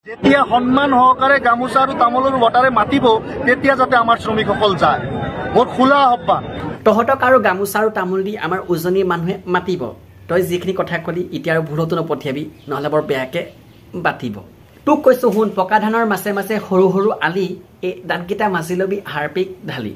যেতিয়া সন্মান সহকাৰে গামোচা আৰু তামোলৰ বটাৰে মাতিব তেতিয়া যাতে আমাৰ শ্ৰমিকসকল যায়। মোৰ খোলা আহ্বান। তহঁতক আৰু গামোচা আৰু তামোল দি আমাৰ উজনি মানুহে মাতিব। তই যিখিনি কথা কলি এতিয়া আৰু ভুলতো নপঠিয়াবি, নহ'লে বৰ বেয়াকে বাতিব। তোক কৈছো শুন, পকা ধানৰ মাছে মাছে সৰু সৰু আলি, এই দাঁতকেইটা মাজি লবি হাৰপিক ঢালি।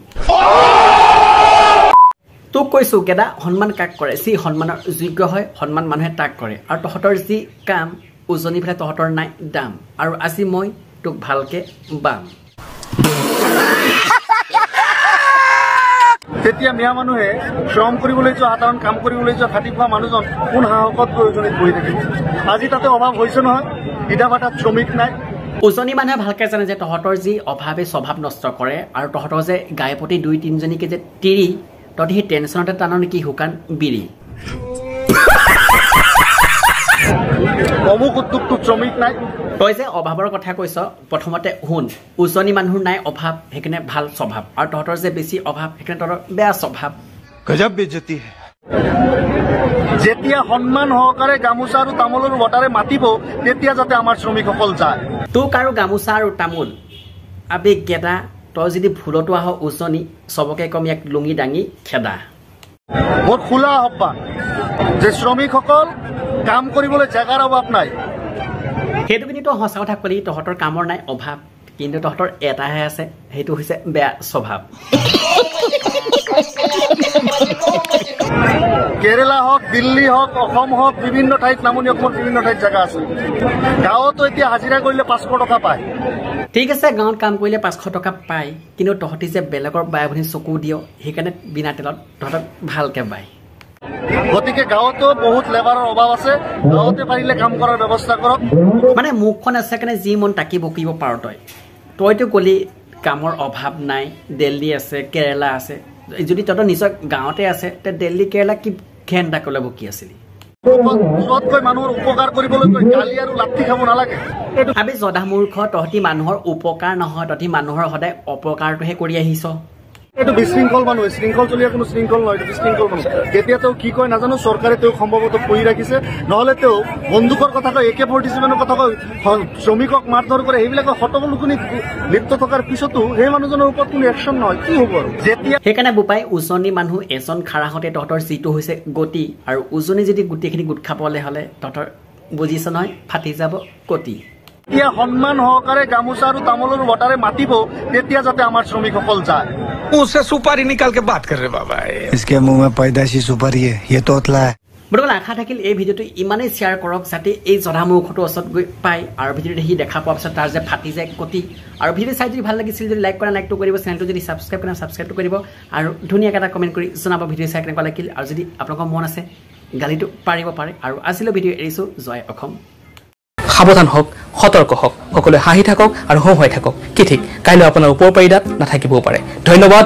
তোক কৈছো গেদা, সন্মান কাক কৰে? যি সন্মানৰ যোগ্য হয় সন্মান মানুহে তাক কৰে। আৰু তহঁতৰ যি কাম উজনি ফালে তহঁতৰ নাই দাম। আৰু আজি মই তোক ভালকে বাম। তেতিয়া মিয়া মানুহে শ্ৰম কৰিবলৈ যোৱা, সাধাৰণ কাম কৰিবলৈ যোৱা খাটি খোৱা মানুহজন কোন সাহসত প্ৰয়োজনীয় বহি থাকিব? আজি তাতে অভাৱ হৈছে নহয়, ইটা ভাটাত শ্ৰমিক নাই। উজনি মানুহে ভালকে জানে যে তহঁতৰ যি অভাৱে স্বভাৱ নষ্ট কৰে, আৰু তহঁতৰ যে গাই প্ৰতি 2-3জনীকে যে তিৰি, তহঁতি সেই টেনশ্যনতে টান নেকি শুকান বিৰি। অমুক উদ্যোগটোত শ্ৰমিক নাই। তই যে অভাৱৰ কথা কৈছ, প্ৰথমতে শুন, উজনি মানুহৰ নাই অভাৱ, সেইকাৰণে ভাল স্বভাৱ। আৰু তহঁতৰ যে বেছি অভাৱ, সেইকাৰণে তহঁতৰ বেয়া স্বভাৱ। গজব বেইজ্জতি। যেতিয়া সন্মান সহকাৰে গামোচা আৰু তামোলৰ বটাৰে মাতিব তেতিয়া যাতে আমাৰ শ্ৰমিকসকল যায়। তোক আৰু গামোচা আৰু তামোল আবে গেদা, তই যদি ভুলতো আহ উজনি, চবকে কম ইয়াক লুঙি দাঙি খেদা। মোৰ খোলা আহ্বান যে শ্ৰমিকসকল কাম কৰিবলৈ জেগাৰ অভাৱ নাই। সেইটো কিন্তু তই সঁচা কথা কলি, তহঁতৰ কামৰ নাই অভাৱ, কিন্তু তহঁতৰ এটাহে আছে, সেইটো হৈছে বেয়া স্বভাৱ। কেৰেলা হওক, দিল্লী হওক, অসম হওক, বিভিন্ন ঠাইত, নামনি অসমৰ বিভিন্ন ঠাইত জেগা আছে। গাঁৱতো এতিয়া হাজিৰা কৰিলে 500 টকা পায়। ঠিক আছে, গাঁৱত কাম কৰিলে 500 টকা পায়, কিন্তু তহঁতি যে বেলেগৰ বাই ভনী চকু দিয়, সেইকাৰণে বিনা তেলত তহঁতক ভালকে বাই। গতিকে গাঁৱতো বহুত লেবাৰৰ অভাৱ আছে, গাঁৱতে পাৰিলে কাম কৰাৰ ব্যৱস্থা কৰক। মানে মুখখন আছে কাৰণে যি মন তাকি বকিব পাৰ। তইতো কলি কামৰ অভাৱ নাই, দিল্লী আছে, কেৰেলা আছে। যদি তহঁতৰ নিজৰ গাঁৱতে আছে, তে দিল্লী কেৰেলা কি ঘেণ্টা ক'লে বকি আছিলি? ওচৰতকৈ মানুহৰ উপকাৰ কৰিবলৈ গালি আৰু লাঠি খাব নালাগে। আবে জধা মূৰ্খ, তহঁতি মানুহৰ উপকাৰ নহয়, তহঁতি মানুহৰ সদায় অপকাৰটোহে কৰি আহিছ। এইটো বিশৃংখল মানুহ, শৃংখল চলিয়া কোনো শৃংখল নহয়, এইটো বিশৃংখল মানুহ। কেতিয়া তেওঁ কি কয় নাজানো, চৰকাৰে তেওঁক সম্ভৱতঃ কৰি ৰাখিছে, নহ'লে তেওঁ বন্দুকৰ কথা কয়, AK-47 কথা কয়, শ্ৰমিকক মাৰধৰ কৰে, সেইবিলাকৰ হটবলুকুনি লিপ্ত থকাৰ পিছতো সেই মানুহজনৰ ওপৰত কোনো একশ্যন নহয়, কি হ'ব আৰু? যেতিয়া সেইকাৰণে বোপাই উজনি মানুহ এজন খাৰাহতে তহঁতৰ যিটো হৈছে গতি, আৰু উজনি যদি গোটেইখিনি গোট খাবলৈ হ'লে তহঁতৰ বুজিছ নহয়, ফাটি যাব কটি। যেতিয়া সন্মান সহকাৰে গামোচা আৰু তামোলৰ বটাৰে মাতিব তেতিয়া যাতে আমাৰ শ্ৰমিকসকল যায়। मुझसे सुपारी निकाल के बात कर रहे बाबा। इसके मुंह में पैदाशी सुपारी है, ये तोतला है। বৰ্তমান আশা থাকিল এই ভিডিঅ'টো ইমানেই শ্বেয়াৰ কৰক যাতে এই জধা মূৰ্খটোৰ ওচৰত গৈ পায়, আৰু ভিডিঅ'টো সি দেখা পোৱাৰ পিছত তাৰ যে ফাটি যায় কটি। আৰু ভিডিঅ' চাই যদি ভাল লাগিছিল, যদি লাইক কৰা লাইকটো কৰিব, চেনেলটো যদি ছাবস্ক্ৰাইব কৰা ছাবস্ক্ৰাইবটো কৰিব, আৰু ধুনীয়াকৈ এটা কমেণ্ট কৰি জনাব ভিডিঅ' চাই কেনেকুৱা লাগিল। আৰু যদি আপোনালোকৰ মন আছে গালিটো পাৰিব পাৰে। আৰু আজিলৈ ভিডিঅ' এৰিছোঁ। জয় অসম। সাৱধান হওক, সতৰ্ক হওক, সকলোৱে হাঁহি থাকক আৰু হওঁ হৈ থাকক। কি ঠিক কাইলৈ আপোনাৰ ওপৰ পাৰিদাত নাথাকিবও পাৰে। ধন্যবাদ।